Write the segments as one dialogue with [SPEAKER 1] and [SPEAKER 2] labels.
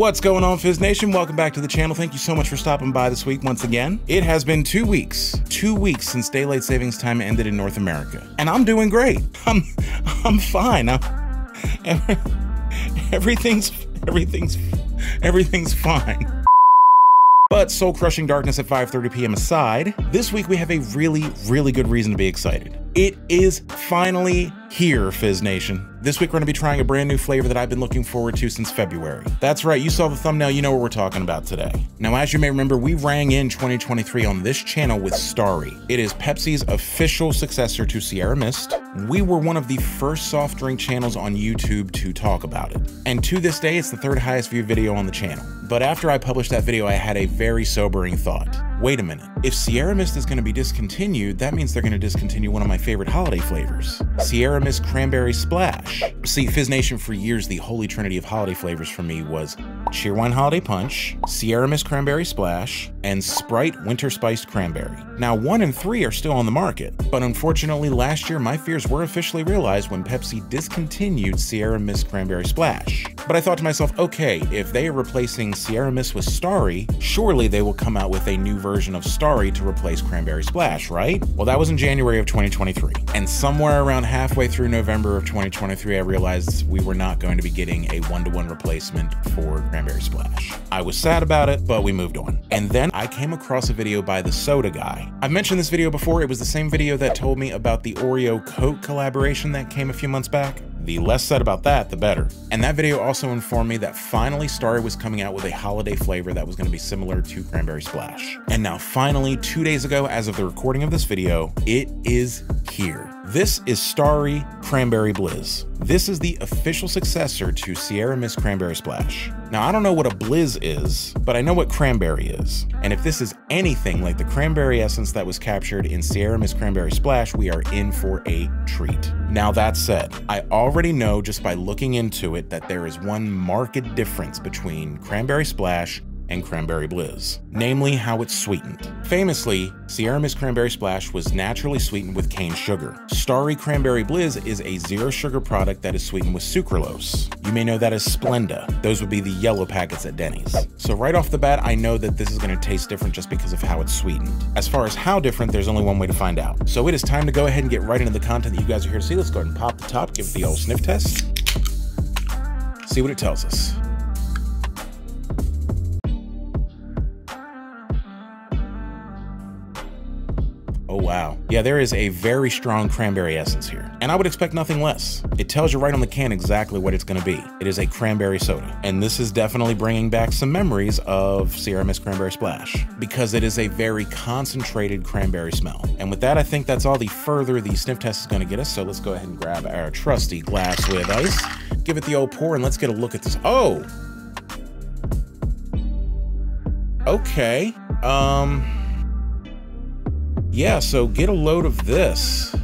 [SPEAKER 1] What's going on, Fizz Nation? Welcome back to the channel. Thank you so much for stopping by this week once again. It has been 2 weeks since daylight savings time ended in North America, and I'm doing great. I'm fine. Everything's fine. But soul-crushing darkness at 5:30 p.m. aside, this week we have a really good reason to be excited. It is finally here, Fizz Nation. This week we're going to be trying a brand new flavor that I've been looking forward to since February. That's right, you saw the thumbnail, you know what we're talking about today. Now, as you may remember, we rang in 2023 on this channel with Starry. It is Pepsi's official successor to Sierra Mist. We were one of the first soft drink channels on YouTube to talk about it. And to this day, it's the third highest viewed video on the channel. But after I published that video, I had a very sobering thought. Wait a minute, if Sierra Mist is going to be discontinued, that means they're going to discontinue one of my favorite holiday flavors, Sierra Mist Cranberry Splash. See, Fizz Nation, for years, the holy trinity of holiday flavors for me was Cheerwine Holiday Punch, Sierra Mist Cranberry Splash, and Sprite Winter Spiced Cranberry. Now, 1 and 3 are still on the market, but unfortunately last year my fears were officially realized when Pepsi discontinued Sierra Mist Cranberry Splash. But I thought to myself, okay, if they are replacing Sierra Mist with Starry, surely they will come out with a new version of Starry to replace Cranberry Splash, right? Well, that was in January of 2023. And somewhere around halfway through November of 2023, I realized we were not going to be getting a one-to-one replacement for Cranberry Splash. I was sad about it, but we moved on. And then I came across a video by the Soda Guy. I've mentioned this video before. It was the same video that told me about the Oreo Coke collaboration that came a few months back. The less said about that, the better. And that video also informed me that finally Starry was coming out with a holiday flavor that was going to be similar to Cranberry Splash. And now finally, 2 days ago, as of the recording of this video, it is here. This is Starry Cranberry Blizz. This is the official successor to Sierra Mist Cranberry Splash. Now, I don't know what a Blizz is, but I know what cranberry is. And if this is anything like the cranberry essence that was captured in Sierra Mist Cranberry Splash, we are in for a treat. Now, that said, I already know just by looking into it that there is one marked difference between Cranberry Splash and Cranberry Blizz, namely how it's sweetened. Famously, Sierra Mist Cranberry Splash was naturally sweetened with cane sugar. Starry Cranberry Blizz is a zero sugar product that is sweetened with sucralose. You may know that as Splenda. Those would be the yellow packets at Denny's. So right off the bat, I know that this is going to taste different just because of how it's sweetened. As far as how different, there's only one way to find out. So it is time to go ahead and get right into the content that you guys are here to see. Let's go ahead and pop the top, give it the old sniff test, see what it tells us. Oh wow. Yeah, there is a very strong cranberry essence here, and I would expect nothing less. It tells you right on the can exactly what it's going to be. It is a cranberry soda, and this is definitely bringing back some memories of Sierra Mist Cranberry Splash, because it is a very concentrated cranberry smell. And with that, I think that's all the further the sniff test is going to get us, so let's go ahead and grab our trusty glass with ice, give it the old pour, and let's get a look at this. Oh! Okay. Yeah, so get a load of this.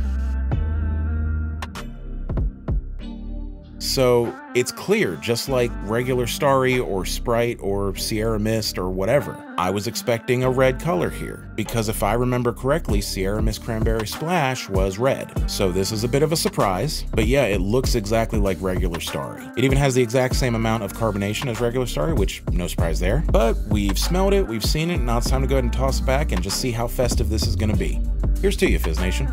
[SPEAKER 1] So it's clear, just like regular Starry or Sprite or Sierra Mist or whatever. I was expecting a red color here, because if I remember correctly, Sierra Mist Cranberry Splash was red. So this is a bit of a surprise, but yeah, it looks exactly like regular Starry. It even has the exact same amount of carbonation as regular Starry, which no surprise there. But we've smelled it, we've seen it, now it's time to go ahead and toss it back and just see how festive this is gonna be. Here's to you, Fizz Nation.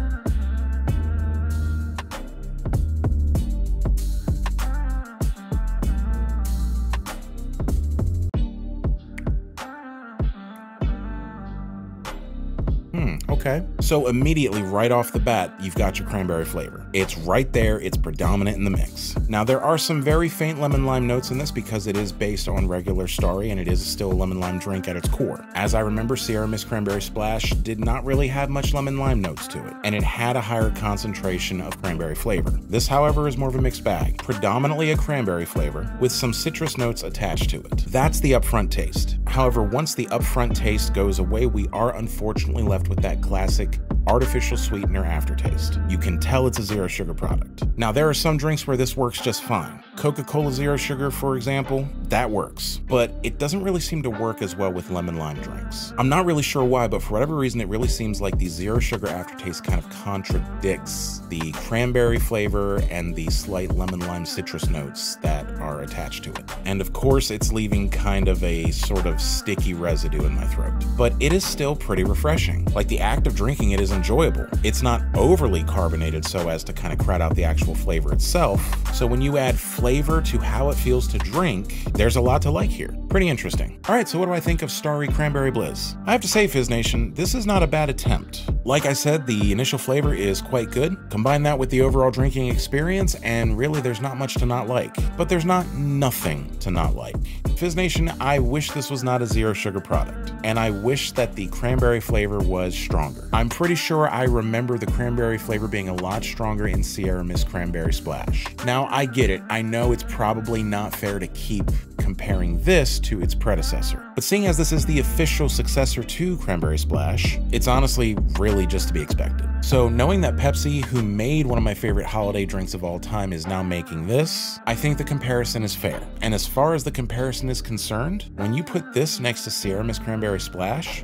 [SPEAKER 1] Okay, so immediately right off the bat, you've got your cranberry flavor. It's right there, it's predominant in the mix. Now, there are some very faint lemon lime notes in this because it is based on regular Starry and it is still a lemon lime drink at its core. As I remember, Sierra Mist Cranberry Splash did not really have much lemon lime notes to it, and it had a higher concentration of cranberry flavor. This, however, is more of a mixed bag, predominantly a cranberry flavor with some citrus notes attached to it. That's the upfront taste. However, once the upfront taste goes away, we are unfortunately left with that classic artificial sweetener aftertaste. You can tell it's a zero sugar product. Now, there are some drinks where this works just fine. Coca-Cola Zero Sugar, for example, that works, but it doesn't really seem to work as well with lemon lime drinks. I'm not really sure why, but for whatever reason, it really seems like the zero sugar aftertaste kind of contradicts the cranberry flavor and the slight lemon lime citrus notes that are attached to it. And of course, it's leaving kind of a sort of sticky residue in my throat, but it is still pretty refreshing. Like, the act of drinking it is enjoyable. It's not overly carbonated so as to kind of crowd out the actual flavor itself. So when you add flavor to how it feels to drink, there's a lot to like here. Pretty interesting. All right, so what do I think of Starry Cranberry Blizz? I have to say, Fizz Nation, this is not a bad attempt. Like I said, the initial flavor is quite good. Combine that with the overall drinking experience, and really there's not much to not like. But there's not nothing to not like. Fizz Nation, I wish this was not a zero sugar product, and I wish that the cranberry flavor was stronger. I'm pretty sure I remember the cranberry flavor being a lot stronger in Sierra Mist Cranberry Splash. Now, I get it. I know it's probably not fair to keep comparing this to its predecessor, but seeing as this is the official successor to Cranberry Splash, it's honestly really just to be expected. So knowing that Pepsi, who made one of my favorite holiday drinks of all time, is now making this, I think the comparison is fair. And as far as the comparison is concerned, when you put this next to Sierra Mist Cranberry Splash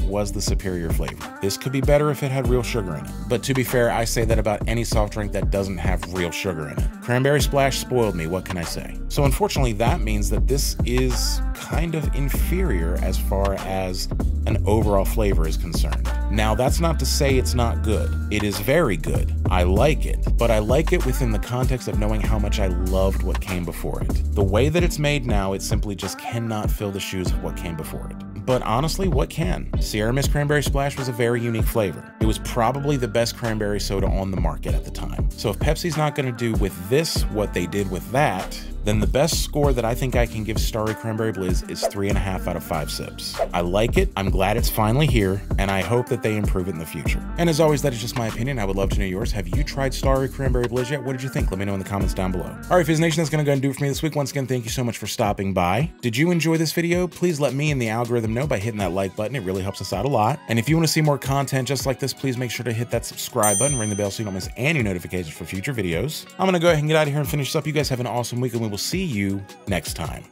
[SPEAKER 1] was the superior flavor. This could be better if it had real sugar in it. But to be fair, I say that about any soft drink that doesn't have real sugar in it. Cranberry Splash spoiled me, what can I say? So unfortunately, that means that this is kind of inferior as far as an overall flavor is concerned. Now, that's not to say it's not good. It is very good. I like it, but I like it within the context of knowing how much I loved what came before it. The way that it's made now, it simply just cannot fill the shoes of what came before it. But honestly, what can? Sierra Mist Cranberry Splash was a very unique flavor. It was probably the best cranberry soda on the market at the time. So if Pepsi's not going to do with this what they did with that, then the best score that I think I can give Starry Cranberry Blizz is 3.5 out of 5 sips. I like it, I'm glad it's finally here, and I hope that they improve it in the future. And as always, that is just my opinion. I would love to know yours. Have you tried Starry Cranberry Blizz yet? What did you think? Let me know in the comments down below. All right, Fizz Nation, that's gonna go and do it for me this week. Once again, thank you so much for stopping by. Did you enjoy this video? Please let me and the algorithm know by hitting that like button. It really helps us out a lot. And if you want to see more content just like this, please make sure to hit that subscribe button, ring the bell so you don't miss any notifications for future videos. I'm gonna go ahead and get out of here and finish this up. You guys have an awesome week, and we will see you next time.